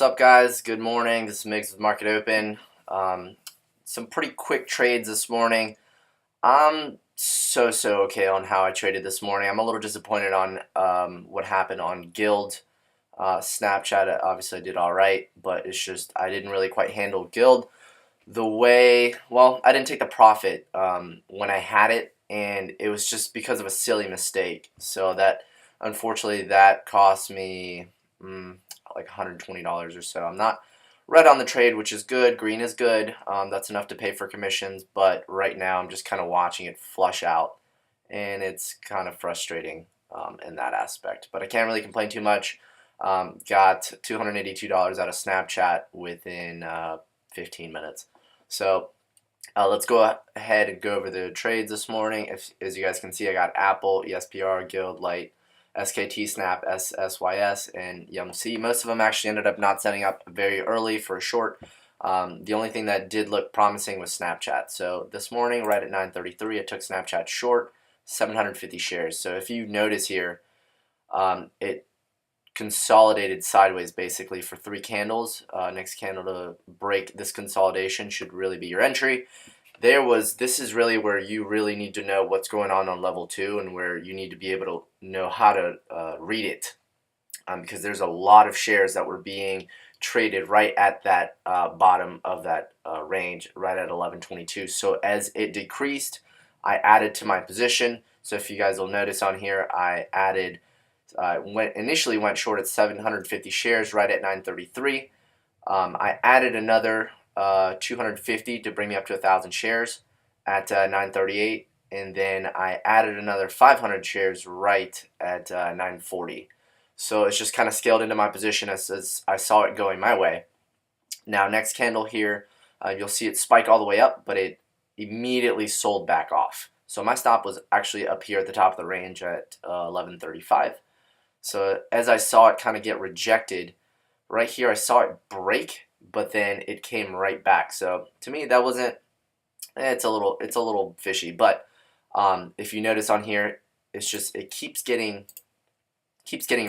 What's up, guys? Good morning. This is Migs with Market Open. Some pretty quick trades this morning. I'm so okay on how I traded this morning. I'm a little disappointed on what happened on Guild. Snapchat, obviously I did all right, but it's just I didn't really quite handle Guild the way, well, I didn't take the profit when I had it, and it was just because of a silly mistake. So that, unfortunately, that cost me like $120 or so. I'm not red on the trade, which is good. Green is good. That's enough to pay for commissions, but right now I'm just kind of watching it flush out, and it's kind of frustrating in that aspect. But I can't really complain too much. Got $282 out of Snapchat within 15 minutes. So let's go ahead and go over the trades this morning. As you guys can see, I got Apple, ESPR, Guild, Light, SKT, Snap, SSYS, and YumC. Most of them actually ended up not setting up very early for a short. The only thing that did look promising was Snapchat. So this morning, right at 9:33, I took Snapchat short, 750 shares. So if you notice here, it consolidated sideways basically for 3 candles. Next candle to break this consolidation should really be your entry. This is really where you really need to know what's going on level 2, and where you need to be able to know how to read it, because there's a lot of shares that were being traded right at that bottom of that range, right at 1122. So as it decreased, I added to my position. So if you guys will notice on here, I added initially went short at 750 shares right at 933. I added another 250 to bring me up to 1,000 shares at 938, and then I added another 500 shares right at 940. So it's just kind of scaled into my position as I saw it going my way. Now, next candle here, you'll see it spike all the way up, but it immediately sold back off. So my stop was actually up here at the top of the range at 1135. So as I saw it kind of get rejected, right here I saw it break, but then it came right back. So to me that wasn't, it's a little fishy. But if you notice on here, it's just it keeps getting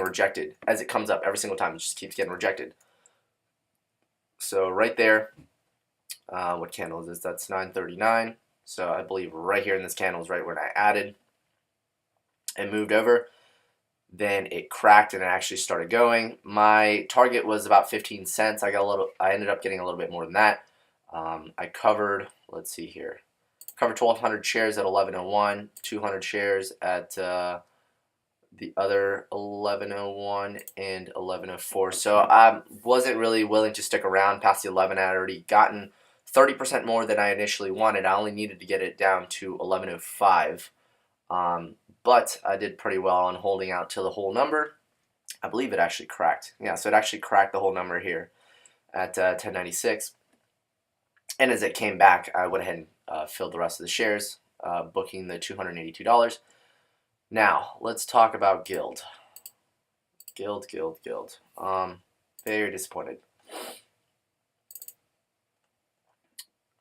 rejected as it comes up every single time. It just keeps getting rejected. So right there, what candle is this? That's 939. So I believe right here in this candle is right when I added and moved over. Then it cracked and it actually started going. My target was about 15 cents. I ended up getting a little bit more than that. I covered, let's see here, covered 1,200 shares at 1101, 200 shares at the other 1101 and 1104. So I wasn't really willing to stick around past the 11. I had already gotten 30% more than I initially wanted. I only needed to get it down to 1105. But I did pretty well on holding out till the whole number. I believe it actually cracked. Yeah, so it actually cracked the whole number here at 1096. And as it came back, I went ahead and filled the rest of the shares, booking the $282. Now, let's talk about Guild. Guild. Very disappointed.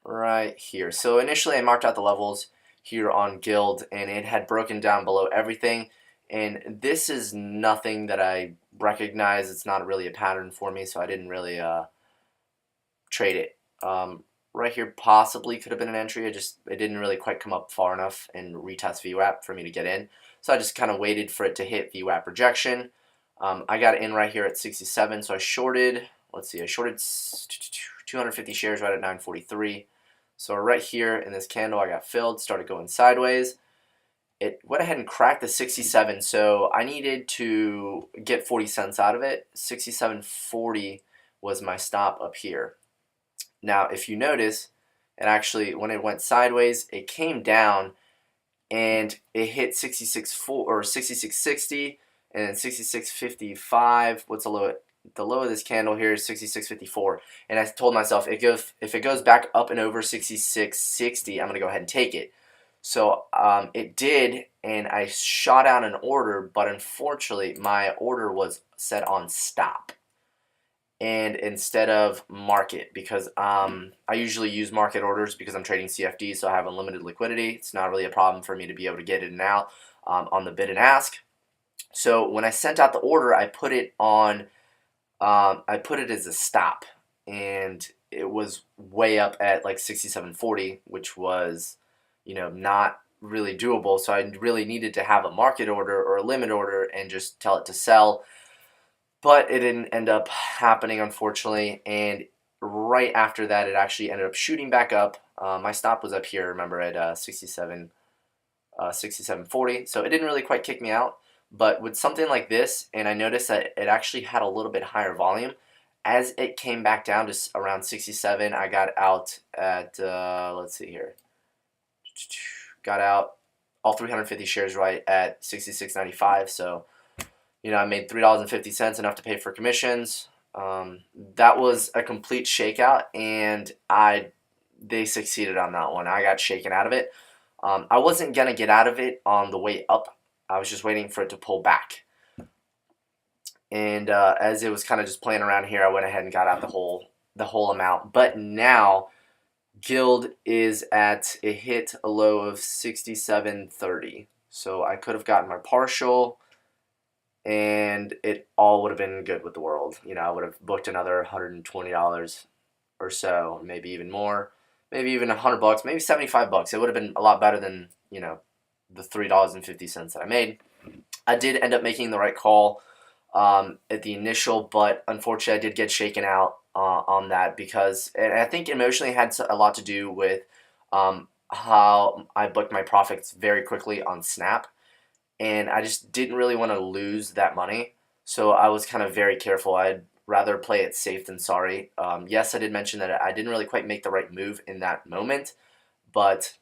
Right here. So initially I marked out the levels here on Guild, and it had broken down below everything, and this is nothing that I recognize. It's not really a pattern for me, so I didn't really trade it. Right here possibly could have been an entry. It didn't really quite come up far enough and retest VWAP for me to get in, so I just kind of waited for it to hit VWAP rejection. I got in right here at 67, so I shorted, let's see, I shorted 250 shares right at 943. So right here in this candle, I got filled, started going sideways. It went ahead and cracked the 67, so I needed to get 40 cents out of it. 67.40 was my stop up here. Now, if you notice, it actually, when it went sideways, it came down and it hit 66.4 or 66.60 and 66.55. What's the low? The low of this candle here is 66.54, and I told myself if it goes back up and over 66.60, I'm going to go ahead and take it. So it did, and I shot out an order, but unfortunately my order was set on stop and instead of market, because I usually use market orders because I'm trading CFD, so I have unlimited liquidity. It's not really a problem for me to be able to get in and out on the bid and ask. So when I sent out the order, I put it on I put it as a stop, and it was way up at like 67.40, which was, not really doable. So I really needed to have a market order or a limit order and just tell it to sell. But it didn't end up happening, unfortunately. And right after that, it actually ended up shooting back up. My stop was up here, remember, at 67.40. So it didn't really quite kick me out. But with something like this, and I noticed that it actually had a little bit higher volume, as it came back down to around 67, I got out at, let's see here, got out all 350 shares right at 66.95. So, I made $3.50, enough to pay for commissions. That was a complete shakeout, and they succeeded on that one. I got shaken out of it. I wasn't going to get out of it on the way up. I was just waiting for it to pull back. And as it was kind of just playing around here, I went ahead and got out the whole amount. But now Guild is at a hit a low of 67.30. So I could have gotten my partial, and it all would have been good with the world. I would have booked another $120 or so, maybe even more, maybe even $100, maybe $75. It would have been a lot better than, the $3.50 that I made. I did end up making the right call at the initial, but unfortunately I did get shaken out on that because, and I think emotionally it had a lot to do with how I booked my profits very quickly on Snap, and I just didn't really want to lose that money, so I was kind of very careful. I'd rather play it safe than sorry. Yes, I did mention that I didn't really quite make the right move in that moment, but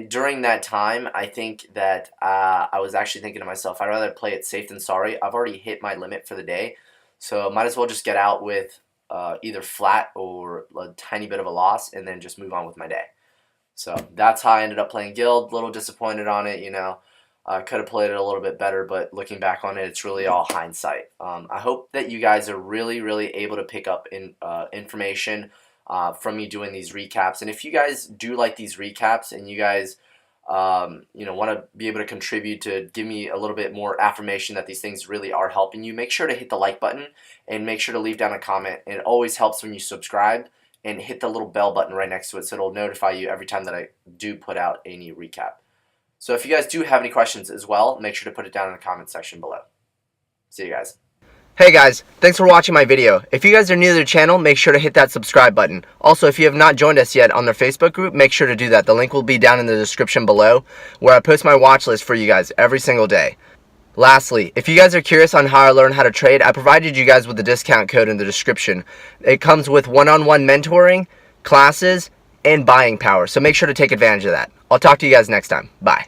during that time, I think that I was actually thinking to myself, I'd rather play it safe than sorry. I've already hit my limit for the day, so might as well just get out with either flat or a tiny bit of a loss and then just move on with my day. So that's how I ended up playing Guild. A little disappointed on it, I could have played it a little bit better, but looking back on it, it's really all hindsight. I hope that you guys are really, really able to pick up information from me doing these recaps. And if you guys do like these recaps and you guys want to be able to contribute to give me a little bit more affirmation that these things really are helping you, make sure to hit the like button and make sure to leave down a comment. It always helps when you subscribe and hit the little bell button right next to it so it'll notify you every time that I do put out a new recap. So if you guys do have any questions as well, make sure to put it down in the comment section below. See you guys. Hey guys, thanks for watching my video. If you guys are new to the channel, make sure to hit that subscribe button. Also, if you have not joined us yet on their Facebook group, make sure to do that. The link will be down in the description below, where I post my watch list for you guys every single day. Lastly, if you guys are curious on how I learn how to trade, I provided you guys with the discount code in the description. It comes with one-on-one mentoring, classes, and buying power, so make sure to take advantage of that. I'll talk to you guys next time. Bye.